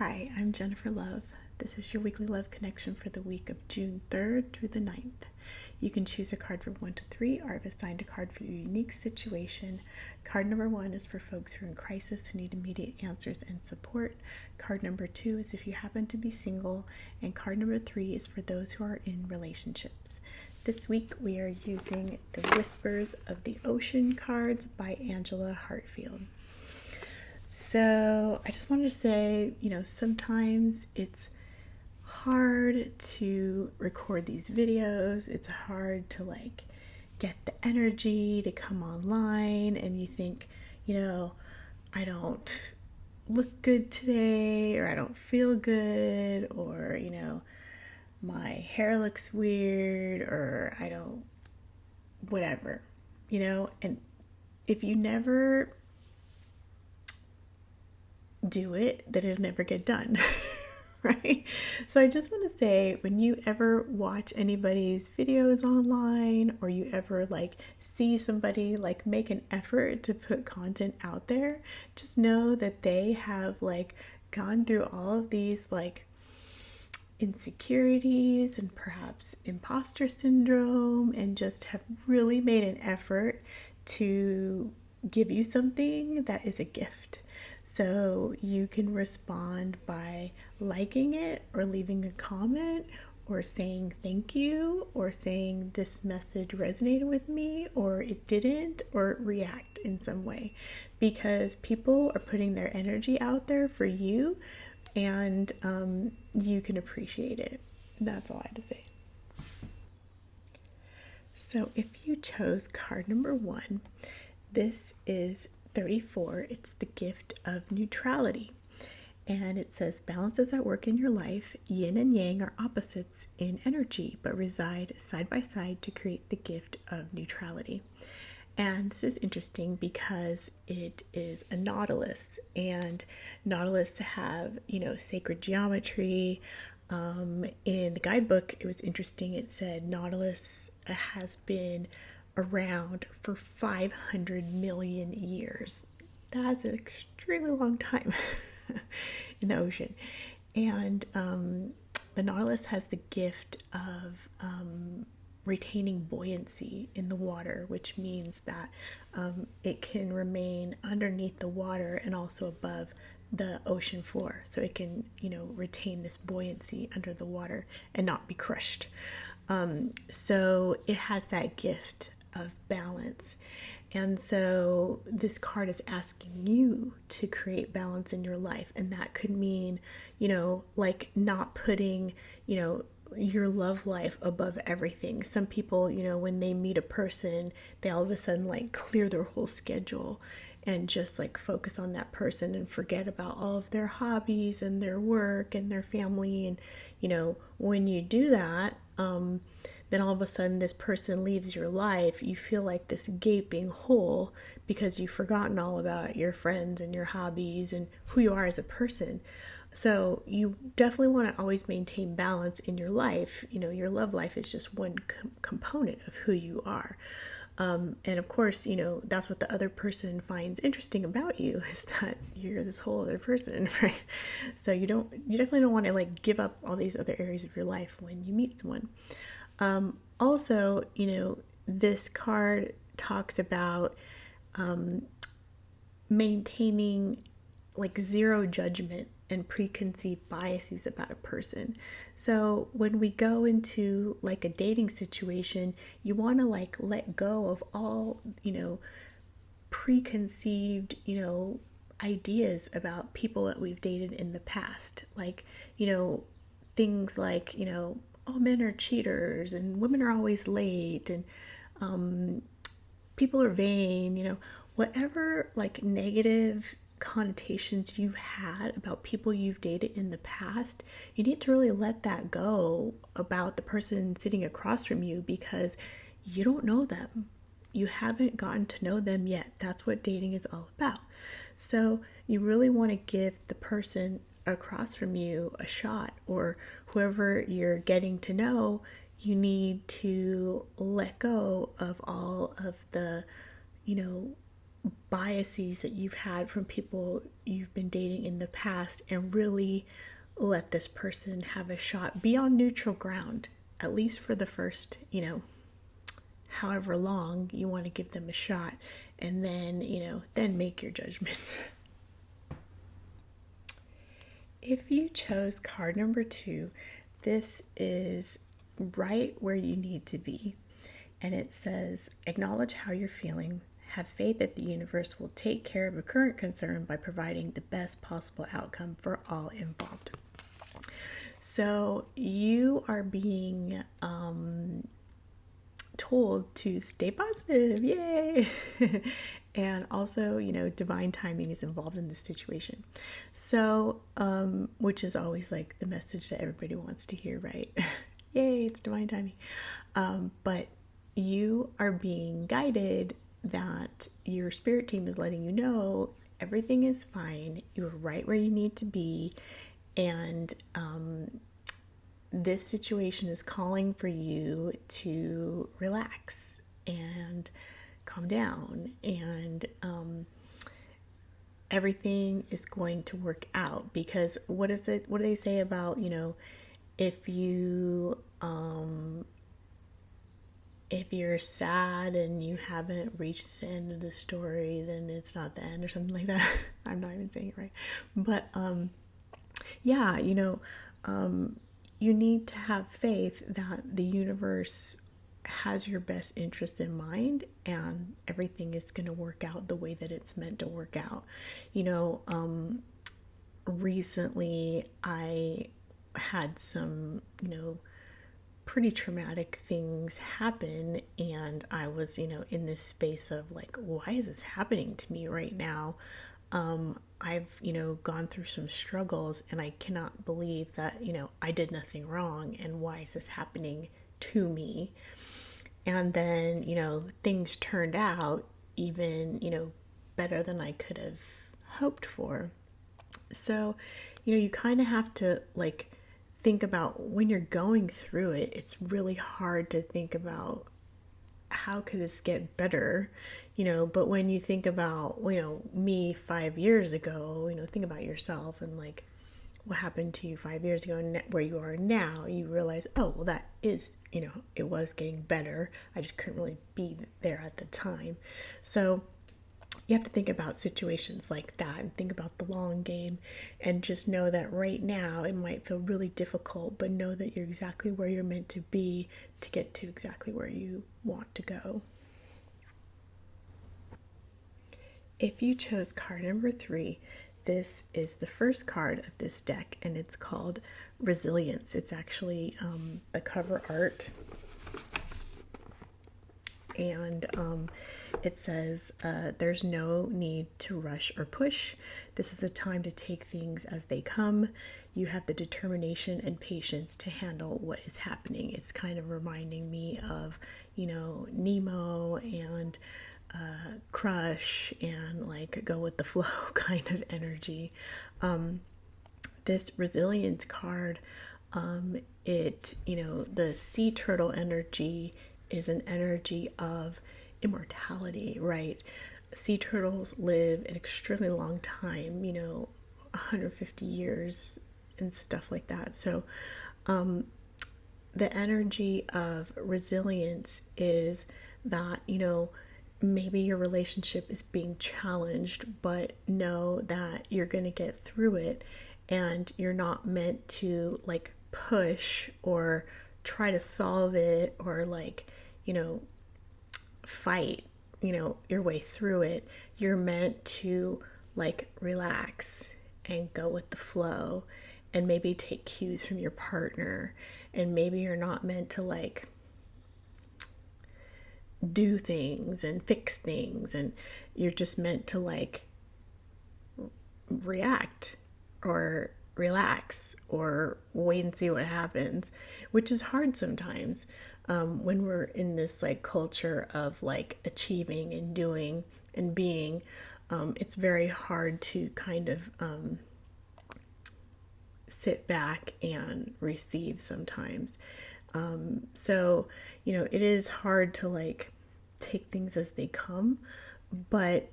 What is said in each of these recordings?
Hi, I'm Jennifer Love. This is your weekly love connection for the week of June 3rd through the 9th. You can choose a card from 1 to 3, or I've assigned a card for your unique situation. Card number 1 is for folks who are in crisis who need immediate answers and support. Card number 2 is if you happen to be single. And card number 3 is for those who are in relationships. This week we are using the Whispers of the Ocean cards by Angela Hartfield. So I just wanted to say, sometimes it's hard to record these videos. It's hard to get the energy to come online, and you think, I don't look good today, or I don't feel good, or, my hair looks weird, or I don't, whatever, and if you never do it, then it'll never get done. Right? So I just want to say, when you ever watch anybody's videos online, or you ever see somebody make an effort to put content out there, just know that they have gone through all of these insecurities and perhaps imposter syndrome, and just have really made an effort to give you something that is a gift. So you can respond by liking it, or leaving a comment, or saying thank you, or saying this message resonated with me, or it didn't, or react in some way, because people are putting their energy out there for you, and you can appreciate it. That's all I had to say. So if you chose card number 1, this is 34. It's the gift of neutrality. And it says, balance is at work in your life. Yin and yang are opposites in energy, but reside side by side to create the gift of neutrality. And this is interesting because it is a nautilus, and nautilus have, sacred geometry. In the guidebook, it was interesting. It said nautilus has been around for 500 million years. That's an extremely long time in the ocean. And the nautilus has the gift of retaining buoyancy in the water, which means that it can remain underneath the water and also above the ocean floor. So it can, retain this buoyancy under the water and not be crushed. So it has that gift of balance. And so this card is asking you to create balance in your life. And that could mean, not putting, your love life above everything. Some people, when they meet a person, they all of a sudden clear their whole schedule and just focus on that person and forget about all of their hobbies and their work and their family. And, when you do that, then all of a sudden this person leaves your life. You feel like this gaping hole because you've forgotten all about your friends and your hobbies and who you are as a person. So you definitely want to always maintain balance in your life. Your love life is just one component of who you are. And of course, that's what the other person finds interesting about you, is that you're this whole other person, right? So you definitely don't want to give up all these other areas of your life when you meet someone. Also, this card talks about maintaining zero judgment and preconceived biases about a person. So when we go into a dating situation, you want to let go of all, preconceived, ideas about people that we've dated in the past. Things all men are cheaters and women are always late, and people are vain, whatever negative connotations you had about people you've dated in the past, you need to really let that go about the person sitting across from you, because you don't know them. You haven't gotten to know them yet. That's what dating is all about. So you really want to give the person across from you a shot, or whoever you're getting to know. You need to let go of all of the biases that you've had from people you've been dating in the past and really let this person have a shot. Be on neutral ground, at least for the first, however long you want to give them a shot. And then, then make your judgments. If you chose card number 2, this is right where you need to be. And it says, acknowledge how you're feeling. Have faith that the universe will take care of a current concern by providing the best possible outcome for all involved. So you are being told to stay positive, yay! And also, divine timing is involved in this situation. So, which is always like the message that everybody wants to hear, right? Yay, it's divine timing. But you are being guided, that your spirit team is letting you know everything is fine. You're right where you need to be. And this situation is calling for you to relax and calm down, and everything is going to work out. Because what do they say about, if you're sad and you haven't reached the end of the story, then it's not the end, or something like that. I'm not even saying it right. But yeah, you need to have faith that the universe has your best interest in mind, and everything is going to work out the way that it's meant to work out. Recently I had some, pretty traumatic things happen, and I was, in this space of like, why is this happening to me right now? I've, gone through some struggles, and I cannot believe that, I did nothing wrong, and why is this happening to me? And then, things turned out even, better than I could have hoped for. So, you kind of have to like think about, when you're going through it, it's really hard to think about how could this get better, but when you think about, me 5 years ago, think about yourself and like what happened to you 5 years ago and where you are now, you realize, oh, well, that is, it was getting better. I just couldn't really be there at the time. So you have to think about situations like that and think about the long game, and just know that right now it might feel really difficult, but know that you're exactly where you're meant to be to get to exactly where you want to go. If you chose card number 3, this is the first card of this deck, and it's called Resilience. It's actually the cover art. And it says, there's no need to rush or push. This is a time to take things as they come. You have the determination and patience to handle what is happening. It's kind of reminding me of, Nemo and Crush, and like go with the flow kind of energy. This resilience card, the sea turtle energy is an energy of immortality, right? Sea turtles live an extremely long time, 150 years and stuff like that. So the energy of resilience is that, maybe your relationship is being challenged, but know that you're going to get through it, and you're not meant to like push or try to solve it, or like, fight, your way through it. You're meant to like relax and go with the flow, and maybe take cues from your partner. And maybe you're not meant to like do things and fix things, and you're just meant to like react or relax or wait and see what happens, which is hard sometimes when we're in this like culture of like achieving and doing and being. It's very hard to kind of sit back and receive sometimes. So, it is hard to like take things as they come, But,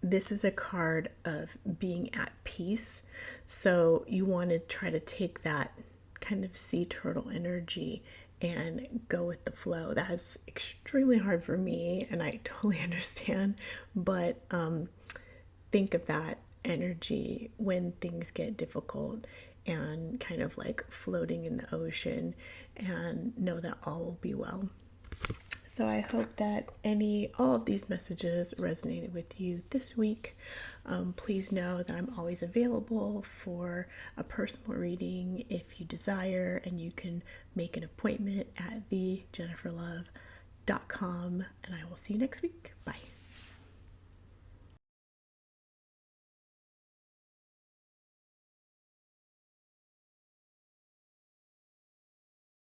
this is a card of being at peace. So you want to try to take that kind of sea turtle energy and go with the flow. That's extremely hard for me, and I totally understand. But think of that energy when things get difficult and kind of like floating in the ocean, and know that all will be well. So I hope that all of these messages resonated with you this week. Please know that I'm always available for a personal reading if you desire, and you can make an appointment at thejenniferlove.com. And I will see you next week. Bye.